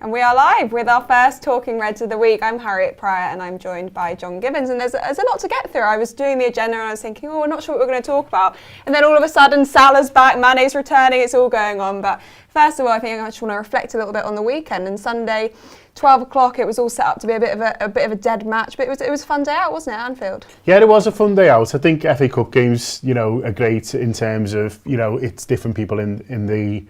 And we are live with our first Talking Reds of the week. I'm Harriet Prior and I'm joined by John Gibbons. And there's a lot to get through. I was doing the agenda and I was thinking, we're not sure what we're going to talk about. And then all of a sudden, Salah's back, Mane's returning, it's all going on. But first of all, I think I just want to reflect a little bit on the weekend. And Sunday, 12 o'clock, it was all set up to be a bit of a dead match. But it was a fun day out, wasn't it, Anfield? Yeah, it was a fun day out. I think FA Cup games, are great in terms of, it's different people in the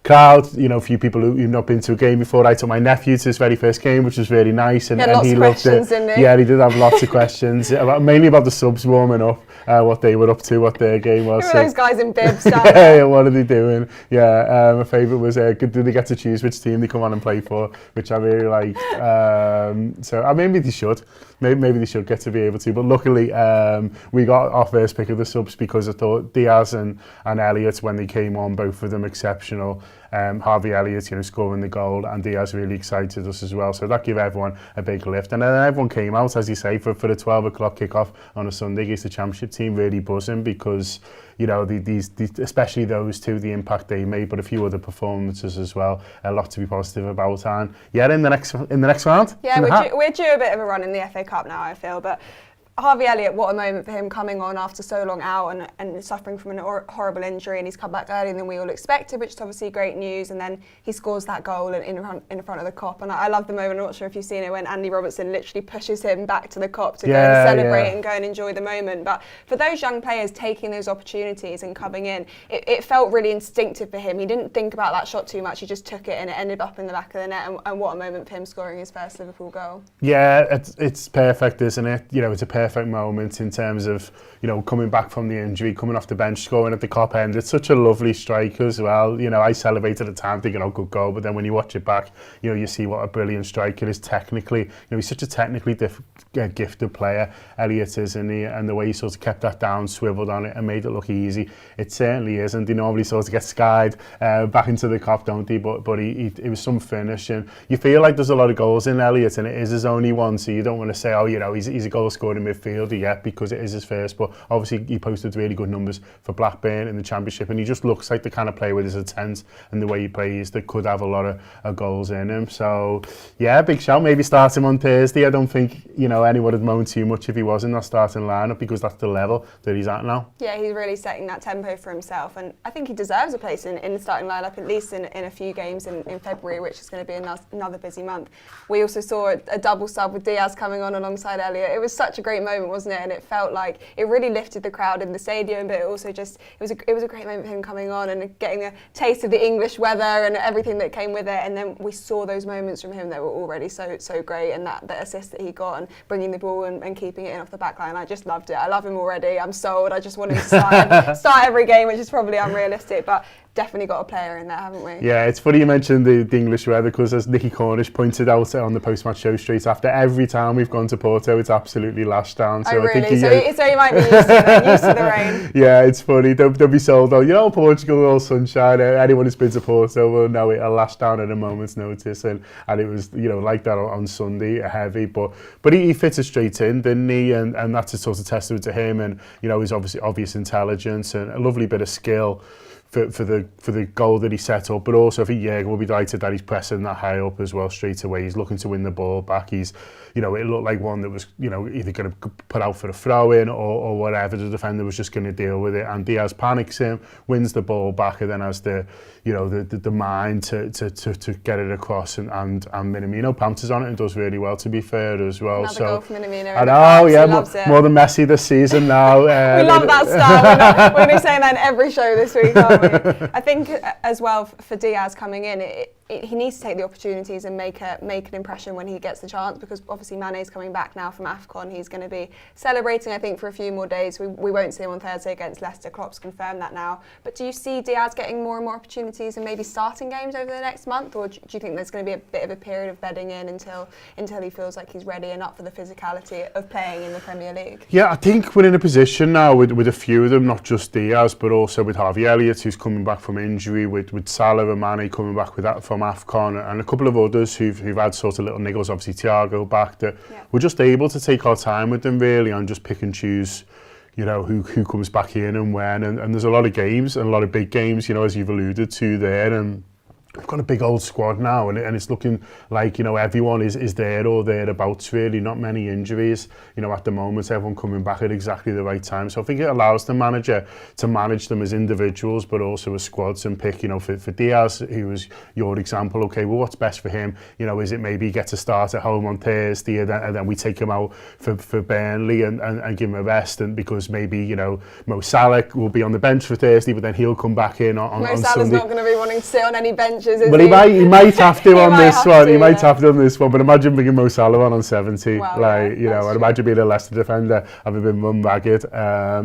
crowd, a few people who've not been to a game before. I took my nephew to his very first game, which was really nice, and he loved it. Yeah, he did have lots of questions, mainly about the subs warming up, what they were up to, what their game was. Who were those guys in bibs down yeah, there? what are they doing? Yeah, my favourite was, did they get to choose which team they come on and play for, which I really liked. So maybe they should. Maybe they should get to be able to. But luckily, we got our first pick of the subs because I thought Diaz and Elliott, when they came on, both of them exceptional. Harvey Elliott, scoring the goal, and Diaz really excited us as well. So that gave everyone a big lift. And then everyone came out, as you say, for the 12 o'clock kickoff on a Sunday against the Championship team, really buzzing because, these especially those two, the impact they made, but a few other performances as well, a lot to be positive about. And yeah, in the next round. Yeah, we're due a bit of a run in the FA Cup now, I feel, but Harvey Elliott, what a moment for him coming on after so long out and suffering from an horrible injury, and he's come back earlier than we all expected, which is obviously great news. And then he scores that goal in front of the Kop, and I love the moment. I'm not sure if you've seen it when Andy Robertson literally pushes him back to the Kop to go and celebrate and go and enjoy the moment. But for those young players taking those opportunities and coming in, it felt really instinctive for him. He didn't think about that shot too much. He just took it and it ended up in the back of the net. And what a moment for him scoring his first Liverpool goal. Yeah, it's perfect, isn't it? It's a perfect moment in terms of coming back from the injury, coming off the bench, scoring at the Kop end. It's such a lovely strike as well. I celebrated at the time thinking, good goal, but then when you watch it back, you see what a brilliant strike it is technically. He's such a technically gifted player, Elliott is, and the way he sort of kept that down, swiveled on it and made it look easy, it certainly is. And they normally sort of get skied back into the Kop, don't they? But it was some finish, and you feel like there's a lot of goals in Elliott, and it is his only one, so you don't want to say, he's a goal scoring midfielder yet, because it is his first. But obviously he posted really good numbers for Blackburn in the Championship, and he just looks like the kind of player with his intent and the way he plays that could have a lot of goals in him. So yeah, big shout. Maybe start him on Thursday. I don't think anyone would moan too much if he was in that starting lineup, because that's the level that he's at now. Yeah, he's really setting that tempo for himself, and I think he deserves a place in the starting lineup, at least in a few games in February, which is going to be another busy month. We also saw a double sub with Diaz coming on alongside Elliott. It was such a great moment, wasn't it? And it felt like it really lifted the crowd in the stadium, but it also just it was a great moment for him coming on and getting a taste of the English weather and everything that came with it. And then we saw those moments from him that were already so great, and that assist that he got and bringing the ball and keeping it in off the back line. I just loved it. I love him already. I'm sold. I just want him to start every game, which is probably unrealistic, but definitely got a player in there, haven't we? Yeah, it's funny you mentioned the English weather, because as Nicky Cornish pointed out on the post-match show straight after, every time we've gone to Porto, it's absolutely lashed down. So really? I think so he might be used to the rain. Yeah, it's funny. Don't be sold though. Portugal, all sunshine. Anyone who's been to Porto will know it'll lash down at a moment's notice, and it was like that on Sunday, heavy. But he fitted straight in, didn't he? And that's a sort of testament to him, and his obvious intelligence and a lovely bit of skill for the goal that he set up. But also I think we'll be delighted that he's pressing that high up as well straight away. He's looking to win the ball back. He's it looked like one that was either going to put out for a throw in or whatever. The defender was just going to deal with it, and Diaz panics him, wins the ball back, and then has the mind to get it across, and Minamino pouncers on it and does really well, to be fair as well. Another goal from Minamino. I know, more than Messi this season now. We love that style. We're going to be saying that in every show this week, aren't we? I think as well for Diaz coming in, he needs to take the opportunities and make an impression when he gets the chance, because obviously Mane's coming back now from AFCON. He's going to be celebrating, I think, for a few more days. We won't see him on Thursday against Leicester. Klopp's confirmed that now. But do you see Diaz getting more and more opportunities and maybe starting games over the next month, or do you think there's going to be a bit of a period of bedding in until he feels like he's ready and up for the physicality of playing in the Premier League? Yeah, I think we're in a position now with a few of them, not just Diaz, but also with Harvey Elliott, who's coming back from injury, with Salah and Mane coming back with that from AFCON, and a couple of others who've had sort of little niggles, obviously Thiago back, that we're just able to take our time with them really and just pick and choose who comes back in and when, and there's a lot of games and a lot of big games, as you've alluded to there, and we've got a big old squad now, and it's looking like, you know, everyone is there or thereabouts, really. Not many injuries, you know, at the moment. Everyone coming back at exactly the right time. So I think it allows the manager to manage them as individuals, but also as squads, and pick, you know, for Diaz, who was your example, okay, well, what's best for him? You know, is it maybe get to start at home on Thursday, and then we take him out for Burnley and give him a rest, and because maybe, you know, Mo Salah will be on the bench for Thursday, but then he'll come back in on Mo Salah's Sunday. not going to be wanting to sit on any benches, is But he might have to on this one. He might have to on this one. But imagine bringing Mo Salah on 70. Well, like, yeah, you know, and imagine being a Leicester defender, having been run ragged,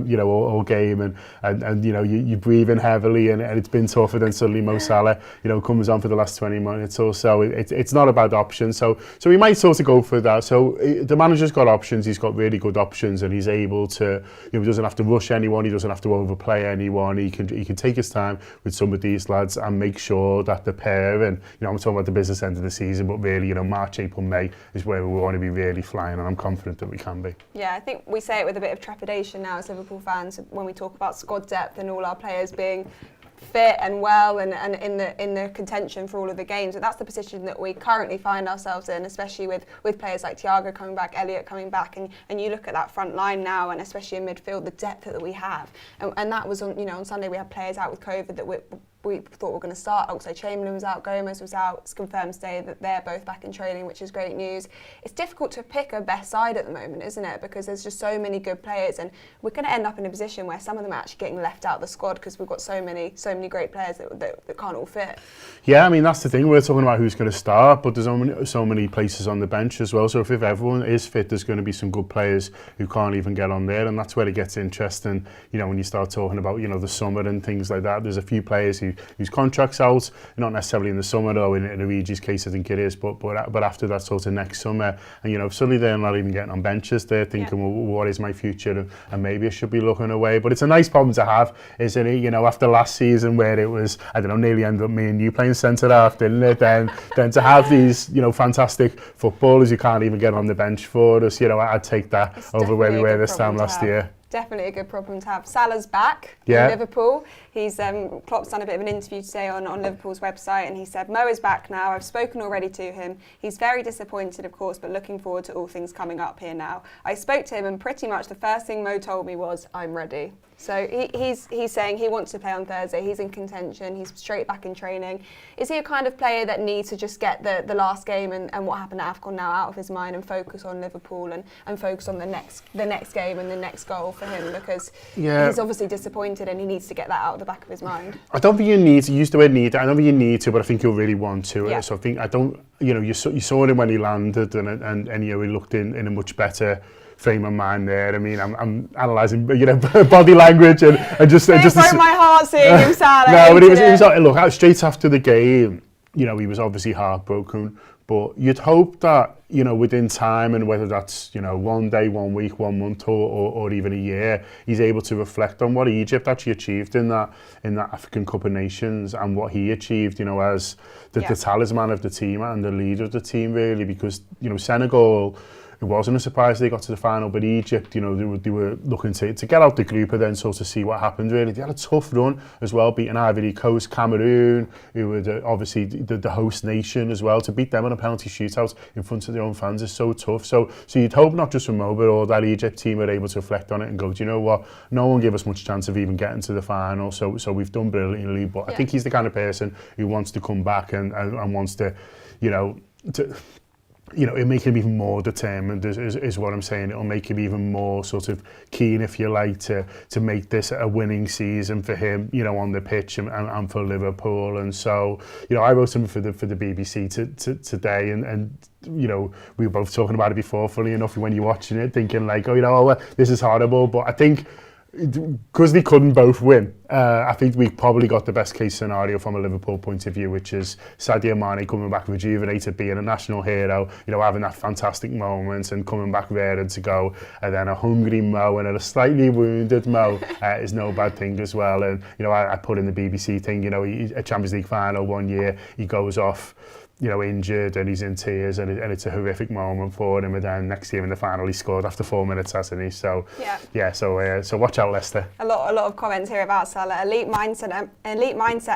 you know, all game, and you know, you're breathing heavily, and it's been tougher. Then suddenly Mo Salah, you know, comes on for the last 20 minutes or so. It's not a bad option. So he might sort of go for that. So the manager's got options. He's got really good options, and he's able to, you know, he doesn't have to rush anyone. He doesn't have to overplay anyone. He can take his time with some of these lads and make sure that the pair, and, you know, I'm talking about the business end of the season, but really, you know, March, April, May is where we want to be really flying, and I'm confident that we can be. Yeah, I think we say it with a bit of trepidation now as Liverpool fans when we talk about squad depth and all our players being fit and well and in the contention for all of the games. But that's the position that we currently find ourselves in, especially with players like Thiago coming back, Elliott coming back, and you look at that front line now, and especially in midfield, the depth that we have. And that was on, you know, on Sunday we had players out with COVID that we thought were going to start. Oxlade-Chamberlain was out, Gomez was out. It's confirmed today that they're both back in training, which is great news. It's difficult to pick a best side at the moment, isn't it? Because there's just so many good players, and we're going to end up in a position where some of them are actually getting left out of the squad because we've got so many great players that can't all fit. Yeah, I mean, that's the thing. We're talking about who's going to start, but there's so many places on the bench as well. So if everyone is fit, there's going to be some good players who can't even get on there, and that's where it gets interesting. You know, when you start talking about, you know, the summer and things like that, there's a few players whose contracts out, not necessarily in the summer, though. In Origi's case, I think it is, but after that sort of next summer, and, you know, suddenly they're not even getting on benches. They're thinking, well, what is my future, and maybe I should be looking away. But it's a nice problem to have, isn't it? You know, after last season where it was, I don't know, nearly ended up me and you playing centre half, didn't it? Then to have these, you know, fantastic footballers who can't even get on the bench for us, you know, I'd take that over where we were this time last year. Definitely a good problem to have. Salah's back in Liverpool. He's Klopp's done a bit of an interview today on Liverpool's website, and he said, Mo is back now. I've spoken already to him. He's very disappointed, of course, but looking forward to all things coming up here now. I spoke to him, and pretty much the first thing Mo told me was, I'm ready. So he's saying he wants to play on Thursday. He's in contention. He's straight back in training. Is he a kind of player that needs to just get the last game and what happened at AFCON now out of his mind and focus on Liverpool and focus on the next game and the next goal for him? Because he's obviously disappointed and he needs to get that out of the back of his mind. I don't think you need to use the word need. I don't think you need to, but I think you'll really want to. Yeah. So I think you know, you saw him when he landed, and you know, he looked in a much better frame of mind there. I mean, I'm analysing, you know, body language and just broke my heart seeing him sad. No, but it was look, straight after the game, you know, he was obviously heartbroken. But you'd hope that, you know, within time, and whether that's, you know, 1 day, 1 week, 1 month, or even a year, he's able to reflect on what Egypt actually achieved in that African Cup of Nations, and what he achieved, you know, as the talisman of the team and the leader of the team, really. Because, you know, Senegal, it wasn't a surprise they got to the final, but Egypt, you know, they were looking to get out the group and then sort of see what happened, really. They had a tough run as well, beating Ivory Coast, Cameroon, who were obviously the host nation as well. To beat them on a penalty shootout in front of their own fans is so tough. So you'd hope not just from Mo, but all that Egypt team are able to reflect on it and go, do you know what? No one gave us much chance of even getting to the final, so we've done brilliantly. But I think he's the kind of person who wants to come back and wants to, you know, it'll make him even more determined, is what I'm saying. It'll make him even more sort of keen, if you like, to make this a winning season for him, you know, on the pitch and for Liverpool. And so, you know, I wrote something for the BBC today, and you know, we were both talking about it before, funny enough, when you're watching it, thinking like, oh, you know, this is horrible. But I think, because they couldn't both win, I think we probably got the best case scenario from a Liverpool point of view, which is Sadio Mane coming back rejuvenated, being a national hero, you know, having that fantastic moment and coming back ready to go. And then a hungry Mo and a slightly wounded Mo is no bad thing as well. And, you know, I put in the BBC thing, you know, a Champions League final 1 year, he goes off, injured and he's in tears and it's a horrific moment for him. And then next year in the final, he scored after 4 minutes, hasn't he? So so watch out, Leicester. A lot of comments here about Salah. Elite mindset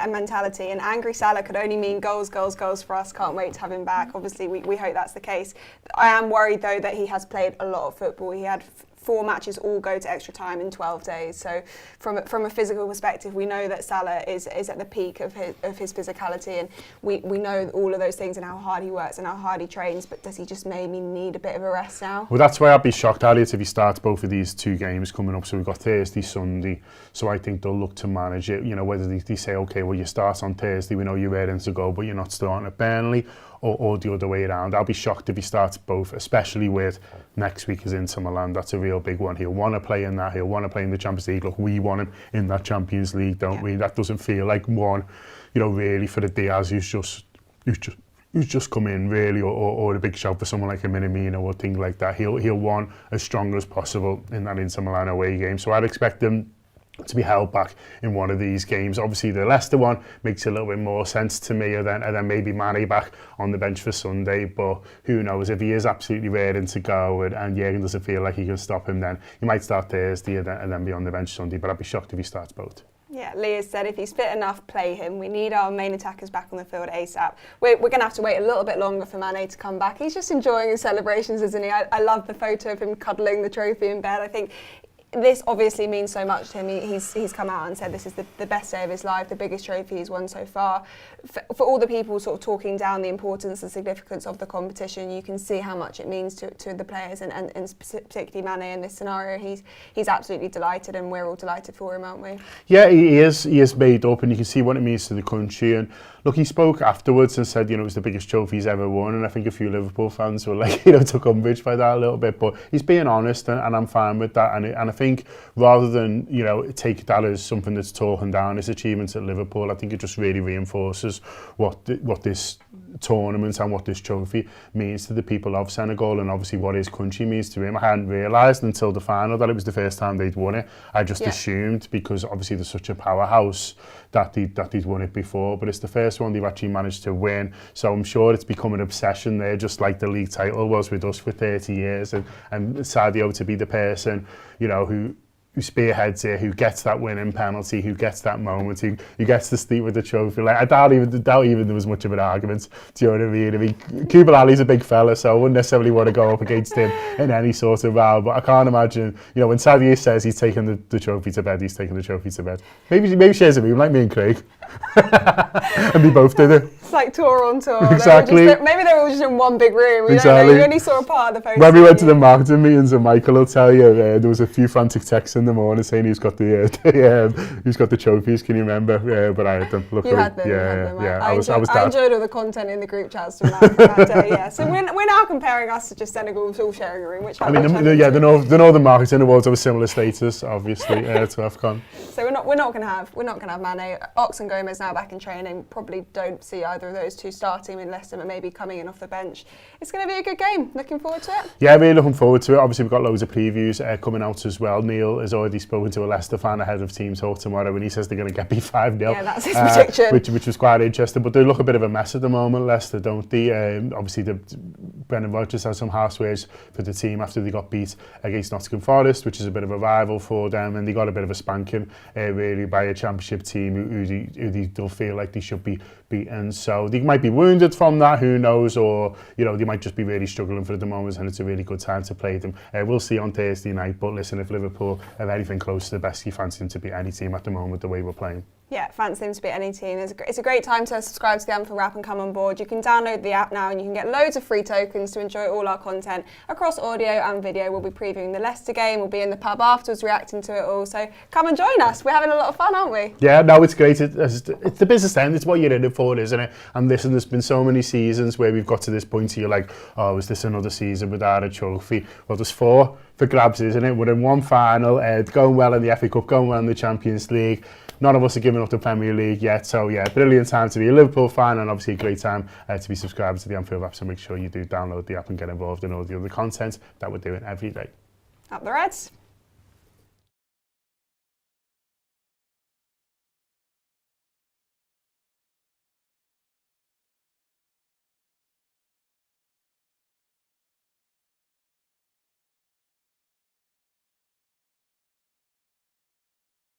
and mentality. An angry Salah could only mean goals for us. Can't wait to have him back. Obviously, we hope that's the case. I am worried though that he has played a lot of football. He had 4 matches all go to extra time in 12 days. So from a physical perspective, we know that Salah is at the peak of his physicality, and we know all of those things and how hard he works and how hard he trains, but does he just maybe need a bit of a rest now? Well, that's why I'd be shocked, Harriet, if he starts both of these 2 games coming up. So we've got Thursday, Sunday. So I think they'll look to manage it. Whether they say, okay, well, you start on Thursday, we know you're ready to go, but you're not starting at Burnley, or the other way around. I'll be shocked if he starts both, especially with next week is Inter Milan. That's a real big one. He'll want to play in that. He'll want to play in the Champions League. Look, we want him in that Champions League, don't we? That doesn't feel like one, really for the Diaz who's just come in, really, or a big shout for someone like a Minamino or things like that. He'll want as strong as possible in that Inter Milan away game. So I'd expect him to be held back in one of these games. Obviously, the Leicester one makes a little bit more sense to me, and then maybe Mane back on the bench for Sunday. But who knows, if he is absolutely raring to go and Jurgen doesn't feel like he can stop him, then he might start Thursday and then be on the bench Sunday. But I'd be shocked if he starts both. Yeah, Leah said if he's fit enough, play him. We need our main attackers back on the field ASAP. We're going to have to wait a little bit longer for Mane to come back. He's just enjoying his celebrations, isn't he? I love the photo of him cuddling the trophy in bed. I think this obviously means so much to him. He's come out and said this is the best day of his life, the biggest trophy he's won so far. For all the people sort of talking down the importance and significance of the competition, you can see how much it means to the players and particularly Mane in this scenario. He's absolutely delighted, and we're all delighted for him, aren't we? Yeah, he is. He is made up, and you can see what it means to the country. And look, he spoke afterwards and said, it was the biggest trophy he's ever won. And I think a few Liverpool fans were like, took umbrage by that a little bit. But he's being honest, and I'm fine with that. And I think rather than, take that as something that's talking down his achievements at Liverpool, I think it just really reinforces what this tournament and what this trophy means to the people of Senegal, and obviously what his country means to him. I hadn't realised until the final that it was the first time they'd won it. I just assumed, because obviously they're such a powerhouse, that they'd won it before, but it's the first one they've actually managed to win. So I'm sure it's become an obsession there, just like the league title was with us for 30 years, and Sadio to be the person, who spearheads it, who gets that winning penalty, who gets that moment, who gets to sleep with the trophy. Like, I doubt even there was much of an argument. Do you know what I mean? I mean, Koulibaly's a big fella, so I wouldn't necessarily want to go up against him in any sort of round. But I can't imagine, when Sadio says he's taking the trophy to bed, he's taking the trophy to bed. Maybe shares a room like me and Craig, and we both did it. It's like tour on tour. Exactly. Maybe they were all just in one big room. We exactly. don't know. You only saw a part of the photo. When we went to the marketing meetings, and Michael will tell you, there was a few frantic texts in the morning saying who's got the trophies. Can you remember? But I had them. Luckily, you had them. Yeah. I enjoyed all the content in the group chats from that day. Yeah. So we're now comparing us to just Senegal all sharing a room. The Northern Marketing Awards have a similar status, obviously, to AFCON. So we're not going to have Mane. Ox and Gomez now back in training. Probably don't see either of those two starting in Leicester, but maybe coming in off the bench. It's going to be a good game. Looking forward to it. Yeah, really looking forward to it. Obviously, we've got loads of previews coming out as well. Neil has already spoken to a Leicester fan ahead of team talk tomorrow, and he says they're going to get beat 5-0. Yeah, that's his prediction. Which was quite interesting. But they look a bit of a mess at the moment, Leicester, don't they? Obviously, Brendan Rodgers had some harsh words for the team after they got beat against Nottingham Forest, which is a bit of a rival for them, and they got a bit of a spanking, really, by a championship team who they don't feel like they should be beaten. So they might be wounded from that, who knows, or they might just be really struggling for the moment, and it's a really good time to play them. We'll see on Thursday night, but listen, if Liverpool have anything close to the best, you fancy them to beat any team at the moment the way we're playing. Yeah, fancy them to beat any team. It's a great time to subscribe to the Anfield Wrap and come on board. You can download the app now and you can get loads of free tokens to enjoy all our content across audio and video. We'll be previewing the Leicester game. We'll be in the pub afterwards reacting to it all. So come and join us. We're having a lot of fun, aren't we? Yeah, no, it's great. It's the business end. It's what you're in it for, isn't it? And listen, there's been so many seasons where we've got to this point where you're like, oh, is this another season without a trophy? Well, there's 4 for grabs, isn't it? We're in one final, going well in the FA Cup, going well in the Champions League. None of us are giving up the Premier League yet, so yeah, brilliant time to be a Liverpool fan, and obviously a great time to be subscribed to the Anfield Wrap, so make sure you do download the app and get involved in all the other content that we're doing every day. Up the Reds.